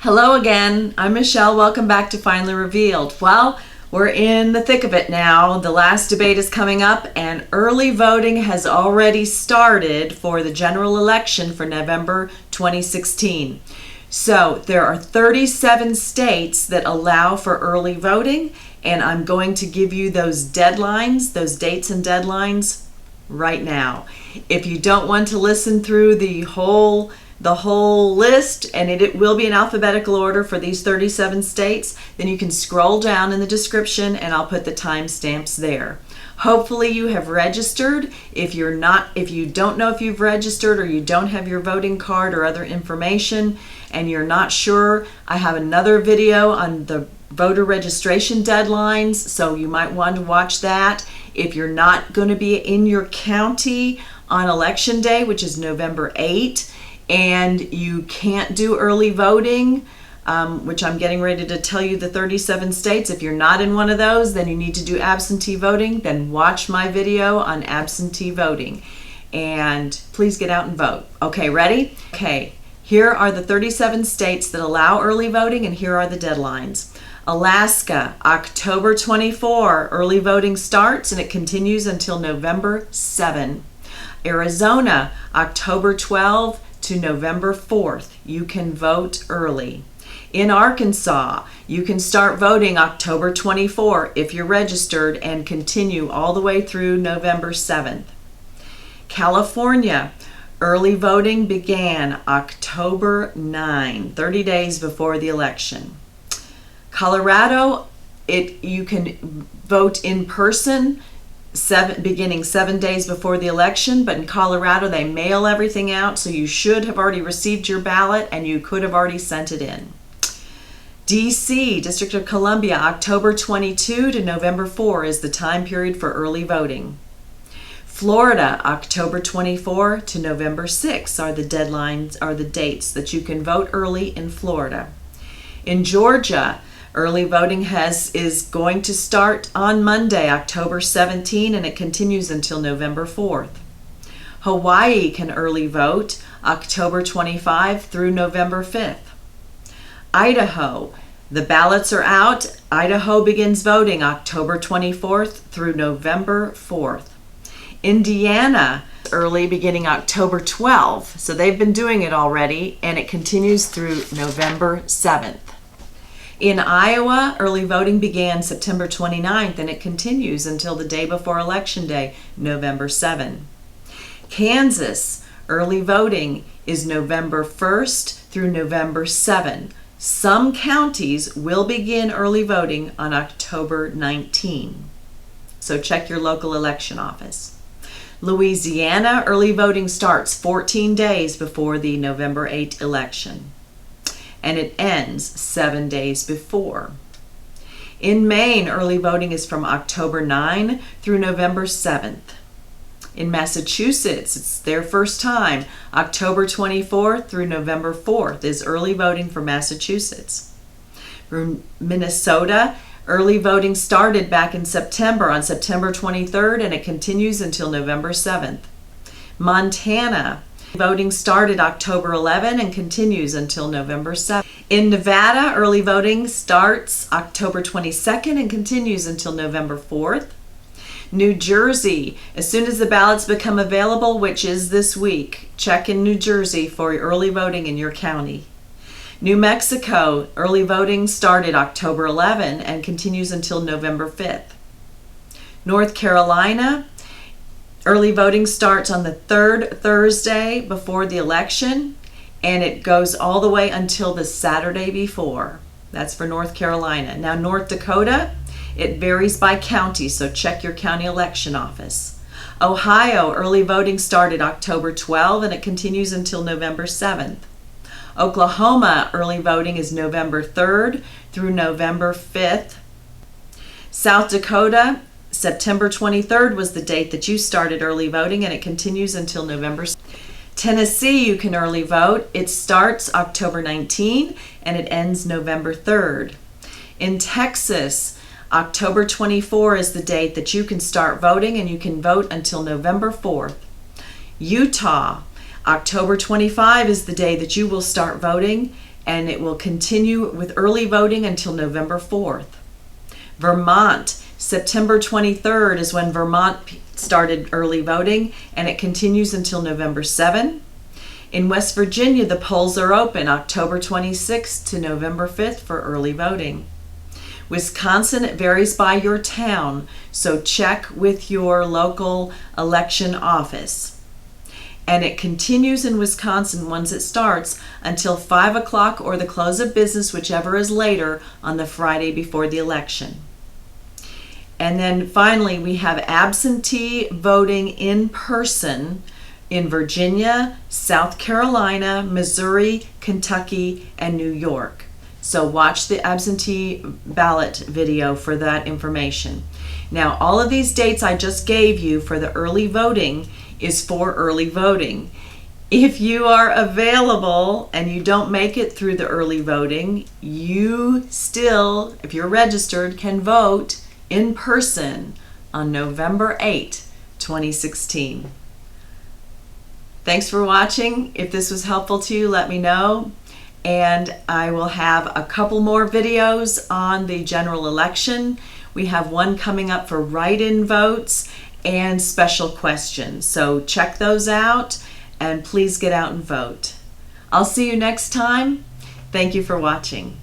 Hello again, I'm Michelle. Welcome back to Finally Revealed. Well, we're in the thick of it now. The last debate is coming up and early voting has already started for the general election for November 2016. So there are 37 states that allow for early voting, and I'm going to give you those deadlines, those dates and deadlines right now. If you don't want to listen through the whole list, and it will be in alphabetical order for these 37 states, then you can scroll down in the description and I'll put the timestamps there. Hopefully you have registered. If you don't know if you've registered or you don't have your voting card or other information and you're not sure, I have another video on the voter registration deadlines, so you might want to watch that. If you're not going to be in your county on election day, which is November 8th, and you can't do early voting, which I'm getting ready to tell you the 37 states. If you're not in one of those, then you need to do absentee voting. Then watch my video on absentee voting. And please get out and vote. Okay, ready? Okay, here are the 37 states that allow early voting, and here are the deadlines. Alaska, October 24, early voting starts and it continues until November 7. Arizona, October 12 to November 4th. You can vote early. In Arkansas, you can start voting October 24 if you're registered and continue all the way through November 7th. California, early voting began October 9, 30 days before the election. Colorado, you can vote in person beginning 7 days before the election, but in Colorado they mail everything out, so you should have already received your ballot and you could have already sent it in. DC, District of Columbia, October 22 to November 4 is the time period for early voting. Florida, October 24 to November 6 are the deadlines, are the dates that you can vote early in Florida. In Georgia, early voting is going to start on Monday, October 17, and it continues until November 4th. Hawaii can early vote October 25 through November 5th. Idaho, the ballots are out. Idaho begins voting October 24th through November 4th. Indiana, early beginning October 12th, so they've been doing it already, and it continues through November 7th. In Iowa, early voting began September 29th and it continues until the day before Election Day, November 7. Kansas, early voting is November 1st through November 7. Some counties will begin early voting on October 19. So check your local election office. Louisiana, early voting starts 14 days before the November 8 election, and it ends 7 days before. In Maine, early voting is from October 9 through November 7th. In Massachusetts, it's their first time. October 24th through November 4th is early voting for Massachusetts. From Minnesota, early voting started back in September on September 23rd and it continues until November 7th. Montana, voting started October 11 and continues until November 7. In Nevada, early voting starts October 22nd and continues until November 4th. New Jersey, as soon as the ballots become available, which is this week, check in New Jersey for early voting in your county. New Mexico, early voting started October 11 and continues until November 5th. North Carolina, early voting starts on the third Thursday before the election, and it goes all the way until the Saturday before. That's for North Carolina. Now, North Dakota, it varies by county, so check your county election office. Ohio, early voting started October 12, and it continues until November 7th. Oklahoma, early voting is November 3rd through November 5th. South Dakota, September 23rd was the date that you started early voting, and it continues until November 6th. Tennessee, you can early vote. It starts October 19 and it ends November 3rd. In Texas, October 24 is the date that you can start voting, and you can vote until November 4th. Utah, October 25 is the day that you will start voting, and it will continue with early voting until November 4th. Vermont, September 23rd is when Vermont started early voting, and it continues until November 7th. In West Virginia, the polls are open October 26th to November 5th for early voting. Wisconsin, it varies by your town, so check with your local election office. And it continues in Wisconsin once it starts until 5 o'clock or the close of business, whichever is later, on the Friday before the election. And then finally, we have absentee voting in person in Virginia, South Carolina, Missouri, Kentucky, and New York. So watch the absentee ballot video for that information. Now, all of these dates I just gave you for the early voting is for early voting. If you are available and you don't make it through the early voting, you still, if you're registered, can vote in person on November 8, 2016. Thanks for watching. If this was helpful to you, let me know. And I will have a couple more videos on the general election. We have one coming up for write-in votes and special questions. So check those out and please get out and vote. I'll see you next time. Thank you for watching.